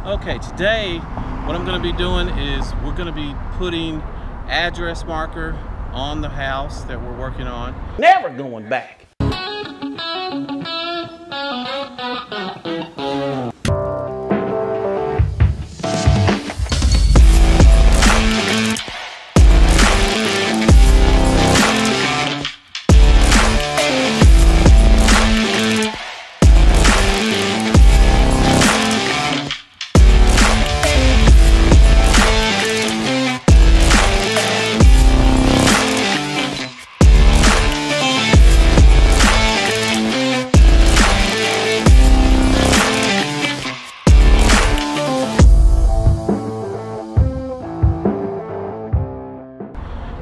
Okay, today what I'm going to be doing is we're going to be putting address marker on the house that we're working on. Never going back.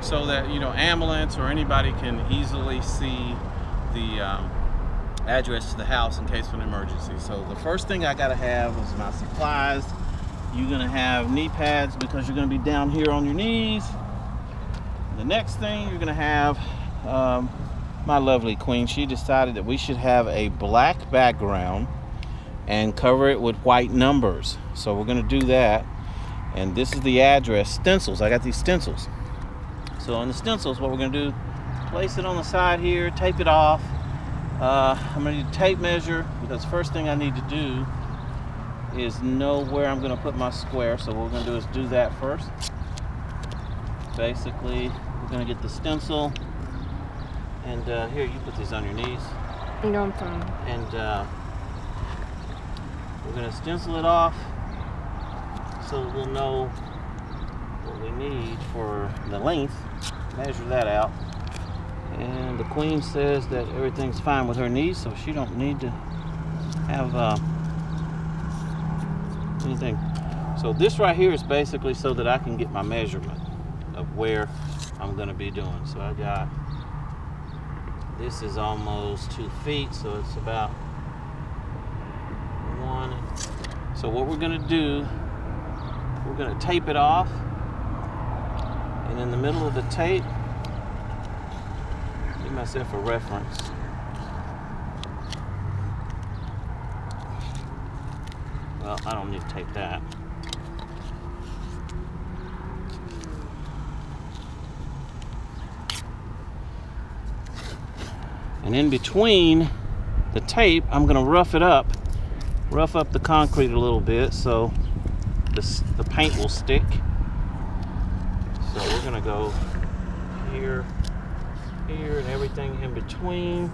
So that, you know, ambulance or anybody can easily see the address to the house in case of an emergency. So the first thing I gotta have is my supplies. You're gonna have knee pads because you're gonna be down here on your knees. The next thing you're gonna have, my lovely queen, she decided that we should have a black background and cover it with white numbers. So we're gonna do that. And this is the address, stencils. I got these stencils. So on the stencils, what we're going to do, place it on the side here, tape it off. I'm going to need a tape measure because the first thing I need to do is know where I'm going to put my square. So what we're going to do is do that first. Basically, we're going to get the stencil. And here, you put these on your knees. No, I'm fine. And we're going to stencil it off so that we'll know what we need for the length. Measure that out, and the queen says that everything's fine with her knees, so she don't need to have anything. So this right here is basically so that I can get my measurement of where I'm going to be doing. So I got, this is almost 2 feet, so it's about 1. So what we're going to do, we're going to tape it off. And in the middle of the tape, give myself a reference. Well, I don't need to tape that. And in between the tape, I'm going to rough up the concrete a little bit so the paint will stick. So we're gonna go here, here, and everything in between.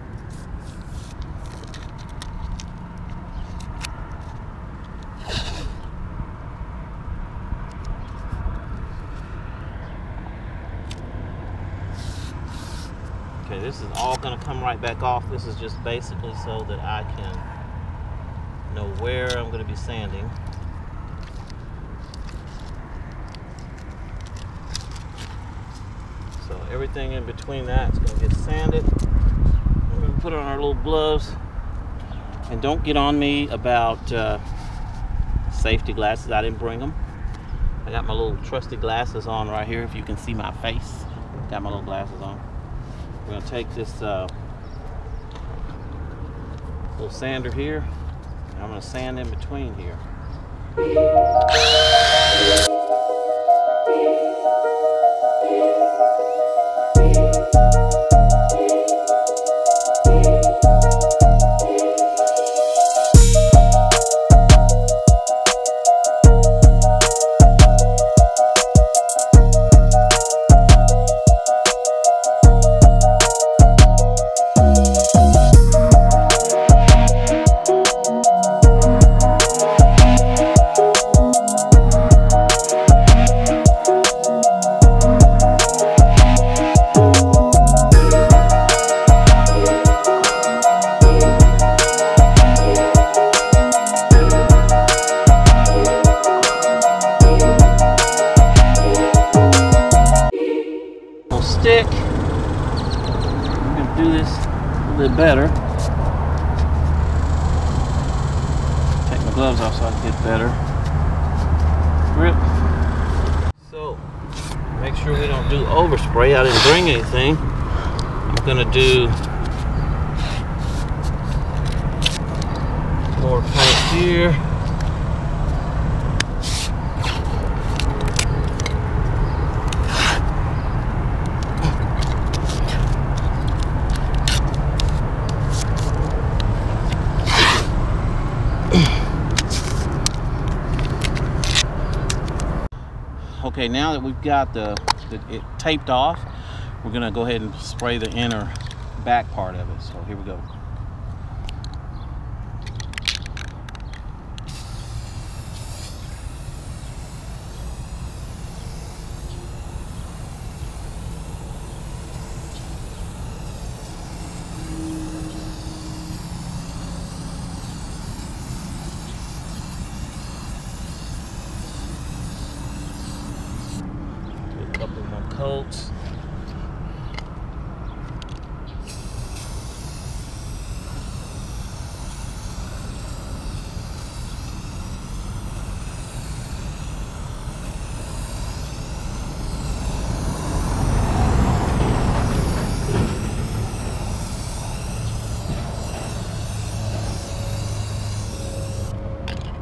Okay, this is all gonna come right back off. This is just basically so that I can know where I'm gonna be sanding. So everything in between that is going to get sanded. We're going to put on our little gloves. And don't get on me about safety glasses. I didn't bring them. I got my little trusty glasses on right here, if you can see my face. Got my little glasses on. We're going to take this little sander here, and I'm going to sand in between here. Stick. I'm going to do this a little bit better. Take my gloves off so I can get better grip. So, make sure we don't do overspray. I didn't bring anything. I'm going to do more paint here. Okay, now that we've got it taped off, we're gonna go ahead and spray the inner back part of it. So here we go. A couple more coats.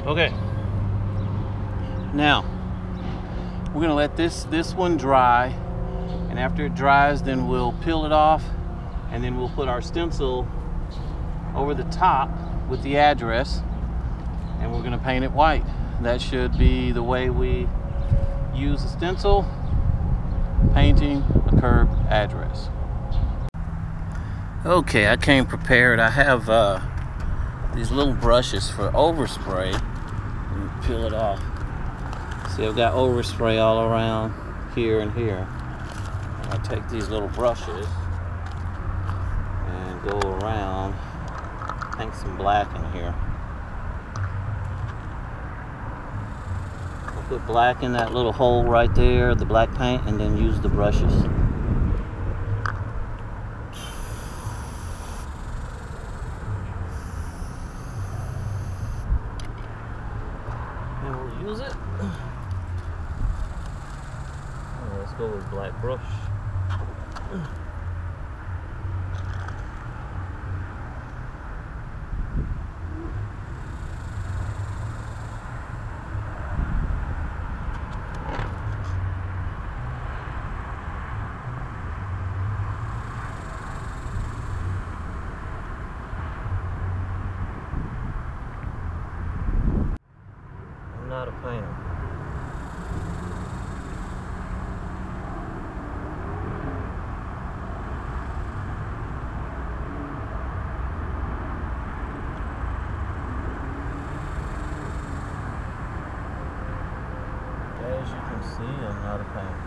Okay, now we're gonna let this one dry, and after it dries, then we'll peel it off, and then we'll put our stencil over the top with the address, and we're gonna paint it white. That should be the way we use a stencil, painting a curb address. Okay, I came prepared. I have these little brushes for overspray. Peel it off. See, I've got overspray all around here and here. I take these little brushes and go around, paint some black in here. I'll put black in that little hole right there, the black paint, and then use the brushes. Use it. Oh, let's go with black brush. Not a painter. As you can see, I'm not a painter.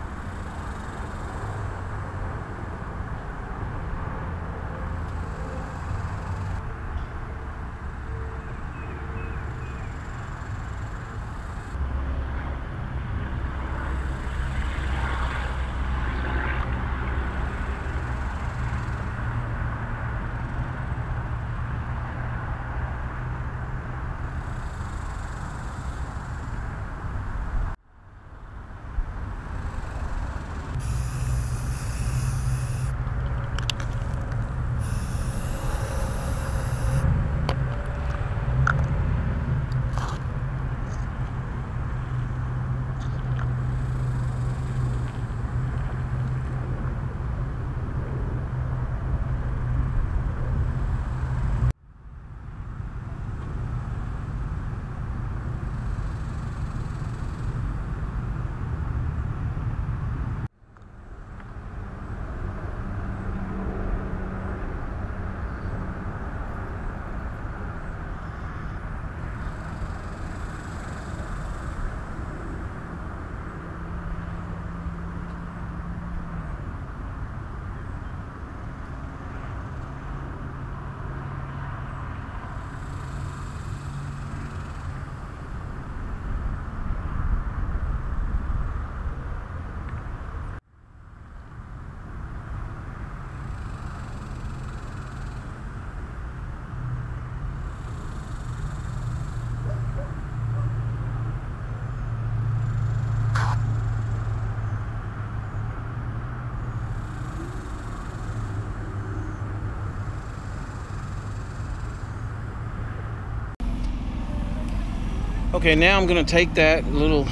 Okay, now I'm gonna take that little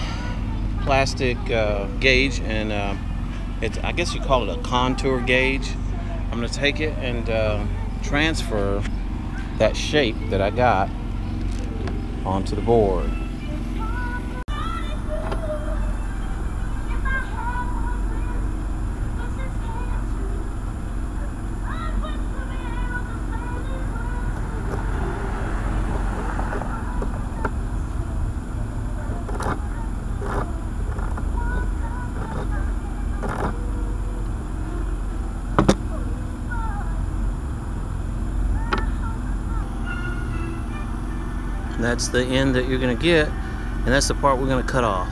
plastic gauge, and I guess you call it a contour gauge. I'm gonna take it and transfer that shape that I got onto the board. that's the end that you're going to get, and that's the part we're going to cut off.